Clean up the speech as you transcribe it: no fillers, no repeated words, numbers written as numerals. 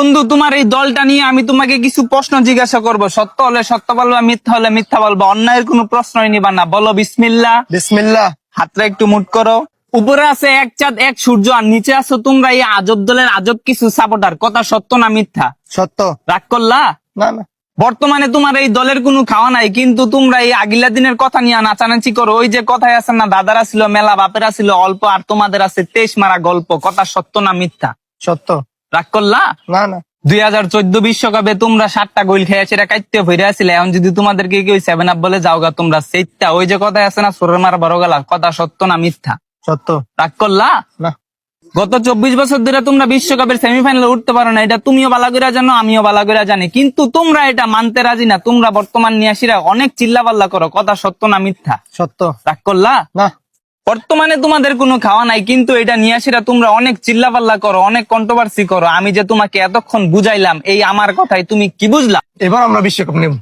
বন্ধু, তোমার এই দলটা নিয়ে আমি তোমাকে কিছু প্রশ্ন জিজ্ঞাসা করব। সত্য হলে সত্য বলবা, মিথ্যা হলে মিথ্যা বলবা। অন্যায়ের কোনো প্রশ্নই নিবা না। বলো বিসমিল্লাহ। বিসমিল্লাহ। হাতটা একটু মুট করো। উপরে আছে এক চাঁদ এক সূর্য, আর নিচে আছো তোমরা এই আজব দলের আজব কিছু সাপোর্টার। কথা সত্য না মিথ্যা? সত্য। রাগ করলা? না না, বর্তমানে তোমার এই দলের কোনো খাওয়া নাই, কিন্তু তোমরা এই আগিলা দিনের কথা নিয়ে নাচানাচি করো। ওই যে কথায় আছে না, দাদারা ছিল মেলা, বাপেরা ছিল অল্প, আর তোমাদের আছে 23 মারা গল্প। কথা সত্য না মিথ্যা? সত্য। রাগ করলা? না না, 2014 বিশ্বকাপে তোমরা 7টা গোল খেয়ে সেটা কাটতে ফিরে আসলে। এখন যদি তোমাদেরকে কেউ 7 আপ বলে যাওগা তোমরা সেইটা, ওই যে কথায় আছে না, সোরের মারা বড় গেলা। কথা সত্য না মিথ্যা? সত্য। রাগ করলা? না। গত 24 বছর ধরে তোমরা বিশ্বকাপের সেমিফাইনালে উঠতে পারো না, এটা তুমিও ভালো করে জানো, আমিও ভালো করে জানি, কিন্তু তোমরা এটা মানতে রাজি না। তোমরা বর্তমান নিয়াসীরা অনেক চিল্লাপাল্লা করো। কথা সত্য না মিথ্যা? সত্য। রাগ করলা? না। বর্তমানে তোমাদের কোনো খাওয়া নাই, কিন্তু এটা নিয়াসীরা তোমরা অনেক চিল্লাপাল্লা করো, অনেক কন্ট্রোভার্সি করো। আমি যে তোমাকে এতক্ষণ বুঝাইলাম, এই আমার কথাই তুমি কি বুঝলা? এবার আমরা বিশ্বকাপ নেব।